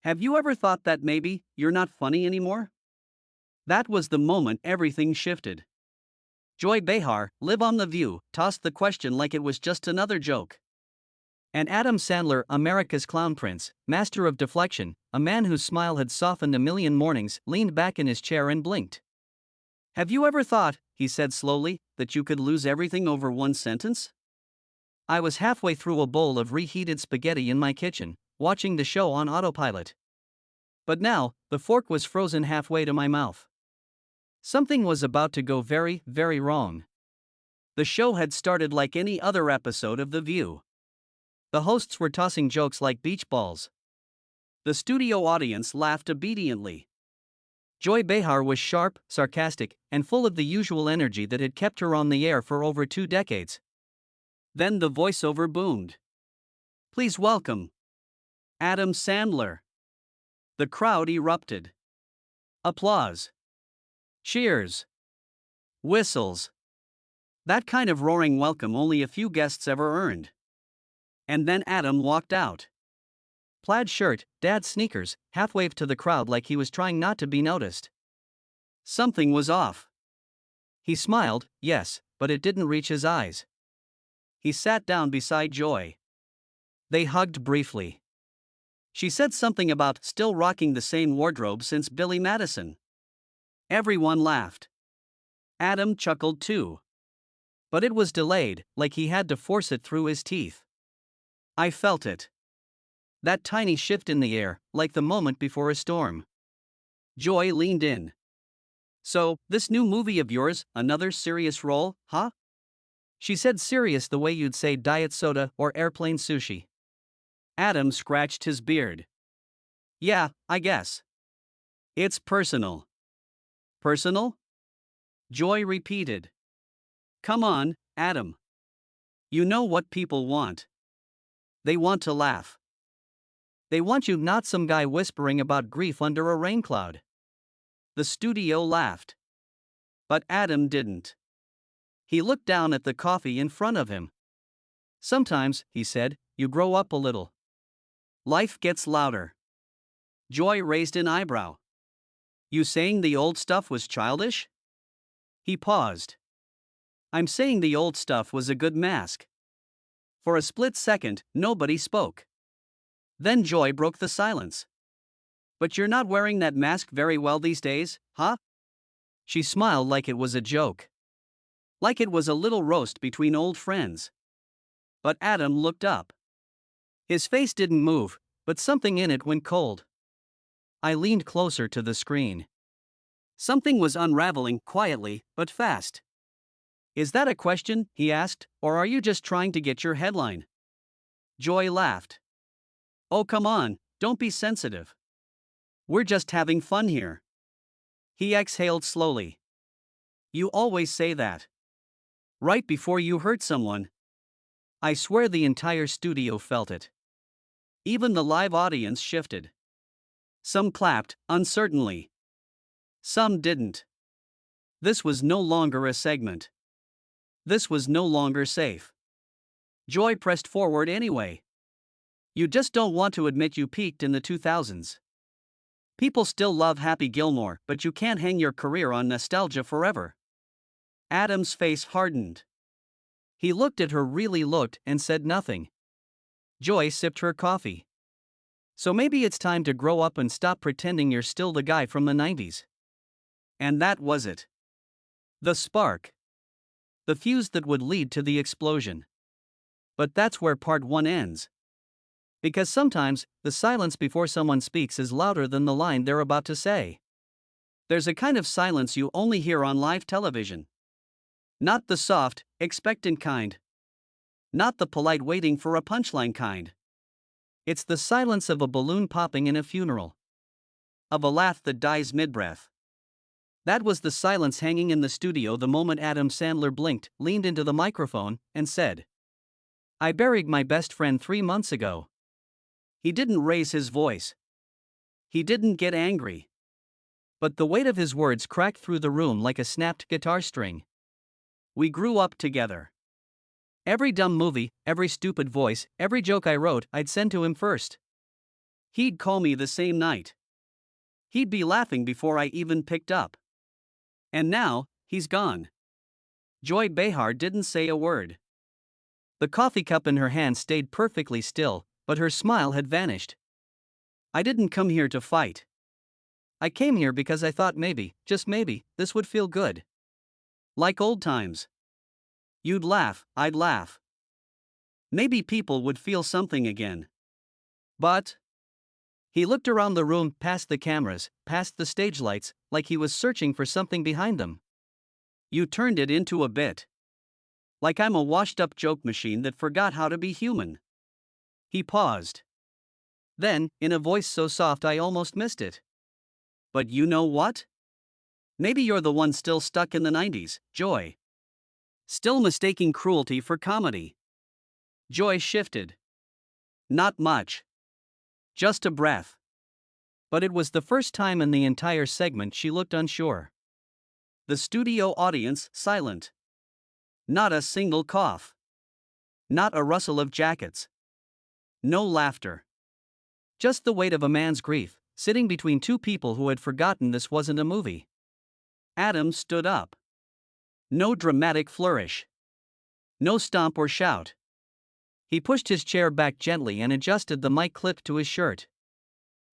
Have you ever thought that maybe you're not funny anymore? That was the moment everything shifted. Joy Behar, live on The View, tossed the question like it was just another joke. And Adam Sandler, America's Clown Prince, master of deflection, a man whose smile had softened a million mornings, leaned back in his chair and blinked. Have you ever thought, he said slowly, that you could lose everything over one sentence? I was halfway through a bowl of reheated spaghetti in my kitchen, watching the show on autopilot. But now, the fork was frozen halfway to my mouth. Something was about to go very, very wrong. The show had started like any other episode of The View. The hosts were tossing jokes like beach balls. The studio audience laughed obediently. Joy Behar was sharp, sarcastic, and full of the usual energy that had kept her on the air for over 2 decades. Then the voiceover boomed. Please welcome Adam Sandler. The crowd erupted. Applause. Cheers. Whistles. That kind of roaring welcome only a few guests ever earned. And then Adam walked out. Plaid shirt, dad sneakers, half-waved to the crowd like he was trying not to be noticed. Something was off. He smiled, yes, but it didn't reach his eyes. He sat down beside Joy. They hugged briefly. She said something about still rocking the same wardrobe since Billy Madison. Everyone laughed. Adam chuckled too. But it was delayed, like he had to force it through his teeth. I felt it. That tiny shift in the air, like the moment before a storm. Joy leaned in. So, this new movie of yours, another serious role, huh? She said serious the way you'd say diet soda or airplane sushi. Adam scratched his beard. Yeah, I guess. It's personal. Personal? Joy repeated. Come on, Adam. You know what people want. They want to laugh. They want you, not some guy whispering about grief under a rain cloud. The studio laughed. But Adam didn't. He looked down at the coffee in front of him. Sometimes, he said, you grow up a little. Life gets louder. Joy raised an eyebrow. You saying the old stuff was childish? He paused. I'm saying the old stuff was a good mask. For a split second, nobody spoke. Then Joy broke the silence. But you're not wearing that mask very well these days, huh? She smiled like it was a joke. Like it was a little roast between old friends. But Adam looked up. His face didn't move, but something in it went cold. I leaned closer to the screen. Something was unraveling quietly, but fast. Is that a question, he asked, or are you just trying to get your headline? Joy laughed. Oh, come on, don't be sensitive. We're just having fun here. He exhaled slowly. You always say that. Right before you hurt someone. I swear the entire studio felt it. Even the live audience shifted. Some clapped, uncertainly. Some didn't. This was no longer a segment. This was no longer safe. Joy pressed forward anyway. You just don't want to admit you peaked in the 2000s. People still love Happy Gilmore, but you can't hang your career on nostalgia forever. Adam's face hardened. He looked at her, really looked, and said nothing. Joy sipped her coffee. So maybe it's time to grow up and stop pretending you're still the guy from the 90s. And that was it. The spark. The fuse that would lead to the explosion. But that's where part 1 ends. Because sometimes, the silence before someone speaks is louder than the line they're about to say. There's a kind of silence you only hear on live television. Not the soft, expectant kind. Not the polite waiting for a punchline kind. It's the silence of a balloon popping in a funeral. Of a laugh that dies mid-breath. That was the silence hanging in the studio the moment Adam Sandler blinked, leaned into the microphone, and said, I buried my best friend 3 months ago. He didn't raise his voice. He didn't get angry. But the weight of his words cracked through the room like a snapped guitar string. We grew up together. Every dumb movie, every stupid voice, every joke I wrote, I'd send to him first. He'd call me the same night. He'd be laughing before I even picked up. And now, he's gone. Joy Behar didn't say a word. The coffee cup in her hand stayed perfectly still, but her smile had vanished. I didn't come here to fight. I came here because I thought maybe, just maybe, this would feel good. Like old times. You'd laugh, I'd laugh. Maybe people would feel something again. But he looked around the room, past the cameras, past the stage lights, like he was searching for something behind them. You turned it into a bit. Like I'm a washed-up joke machine that forgot how to be human. He paused. Then, in a voice so soft I almost missed it. But you know what? Maybe you're the one still stuck in the 90s, Joy. Still mistaking cruelty for comedy. Joy shifted. Not much. Just a breath. But it was the first time in the entire segment she looked unsure. The studio audience silent. Not a single cough. Not a rustle of jackets. No laughter. Just the weight of a man's grief, sitting between two people who had forgotten this wasn't a movie. Adam stood up. No dramatic flourish. No stomp or shout. He pushed his chair back gently and adjusted the mic clip to his shirt.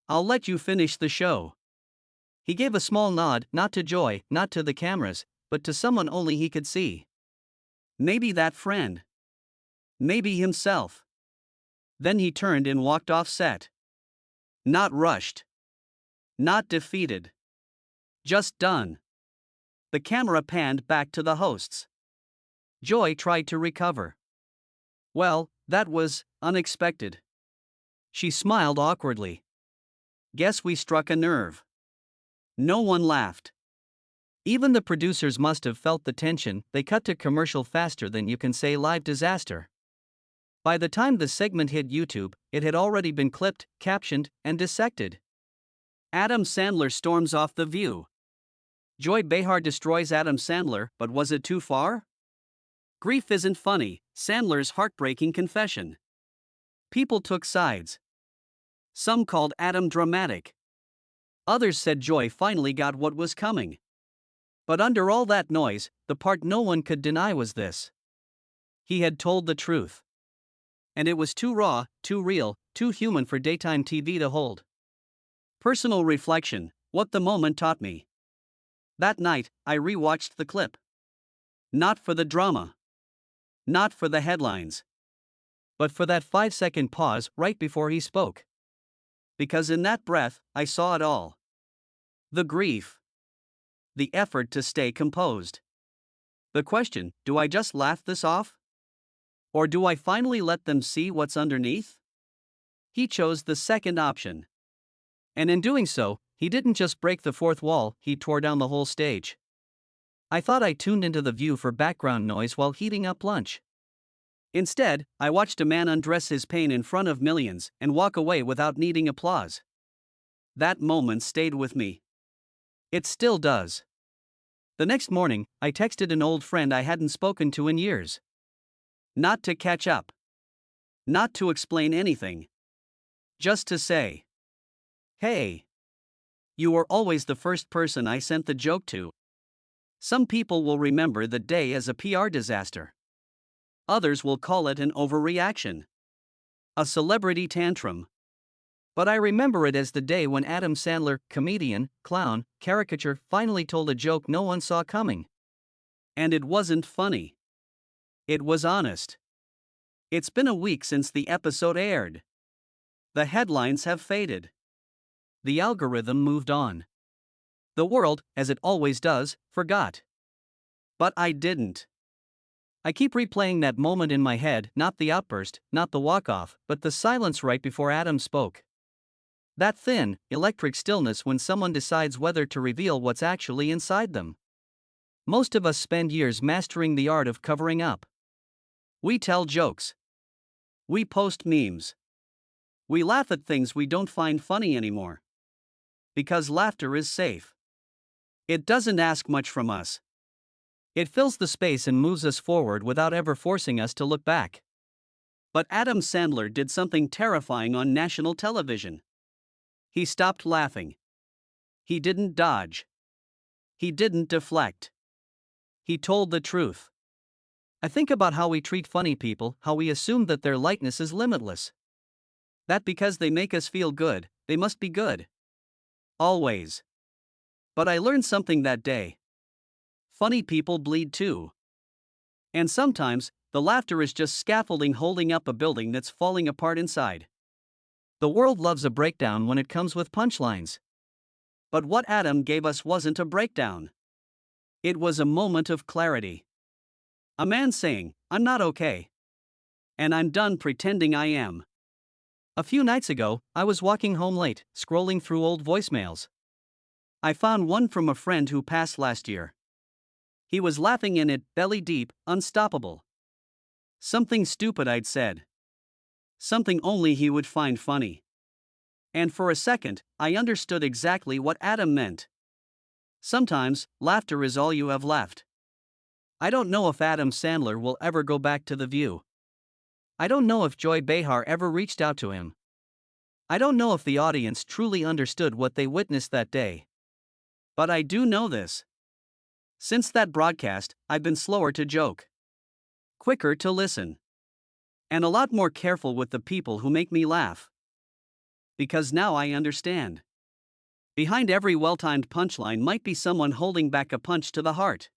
I'll let you finish the show. He gave a small nod, not to Joy, not to the cameras, but to someone only he could see. Maybe that friend. Maybe himself. Then he turned and walked off set. Not rushed. Not defeated. Just done. The camera panned back to the hosts. Joy tried to recover. Well, that was unexpected. She smiled awkwardly. Guess we struck a nerve. No one laughed. Even the producers must have felt the tension. They cut to commercial faster than you can say live disaster. By the time the segment hit YouTube, it had already been clipped, captioned, and dissected. Adam Sandler storms off The View. Joy Behar destroys Adam Sandler, but was it too far? Grief isn't funny, Sandler's heartbreaking confession. People took sides. Some called Adam dramatic. Others said Joy finally got what was coming. But under all that noise, the part no one could deny was this. He had told the truth. And it was too raw, too real, too human for daytime TV to hold. Personal reflection, what the moment taught me. That night, I rewatched the clip. Not for the drama. Not for the headlines. But for that 5-second pause right before he spoke. Because in that breath, I saw it all. The grief. The effort to stay composed. The question, do I just laugh this off? Or do I finally let them see what's underneath? He chose the second option. And in doing so, he didn't just break the fourth wall, he tore down the whole stage. I thought I tuned into The View for background noise while heating up lunch. Instead, I watched a man undress his pain in front of millions and walk away without needing applause. That moment stayed with me. It still does. The next morning, I texted an old friend I hadn't spoken to in years. Not to catch up. Not to explain anything. Just to say, hey. You were always the first person I sent the joke to. Some people will remember the day as a PR disaster. Others will call it an overreaction. A celebrity tantrum. But I remember it as the day when Adam Sandler, comedian, clown, caricature, finally told a joke no one saw coming. And it wasn't funny. It was honest. It's been a week since the episode aired. The headlines have faded. The algorithm moved on. The world, as it always does, forgot. But I didn't. I keep replaying that moment in my head, not the outburst, not the walk-off, but the silence right before Adam spoke. That thin, electric stillness when someone decides whether to reveal what's actually inside them. Most of us spend years mastering the art of covering up. We tell jokes. We post memes. We laugh at things we don't find funny anymore. Because laughter is safe. It doesn't ask much from us. It fills the space and moves us forward without ever forcing us to look back. But Adam Sandler did something terrifying on national television. He stopped laughing. He didn't dodge. He didn't deflect. He told the truth. I think about how we treat funny people, how we assume that their lightness is limitless. That because they make us feel good, they must be good. Always. But I learned something that day. Funny people bleed too. And sometimes, the laughter is just scaffolding holding up a building that's falling apart inside. The world loves a breakdown when it comes with punchlines. But what Adam gave us wasn't a breakdown. It was a moment of clarity. A man saying, "I'm not okay. And I'm done pretending I am." A few nights ago, I was walking home late, scrolling through old voicemails. I found one from a friend who passed last year. He was laughing in it, belly deep, unstoppable. Something stupid I'd said. Something only he would find funny. And for a second, I understood exactly what Adam meant. Sometimes, laughter is all you have left. I don't know if Adam Sandler will ever go back to The View. I don't know if Joy Behar ever reached out to him. I don't know if the audience truly understood what they witnessed that day. But I do know this. Since that broadcast, I've been slower to joke, quicker to listen, and a lot more careful with the people who make me laugh. Because now I understand. Behind every well-timed punchline might be someone holding back a punch to the heart.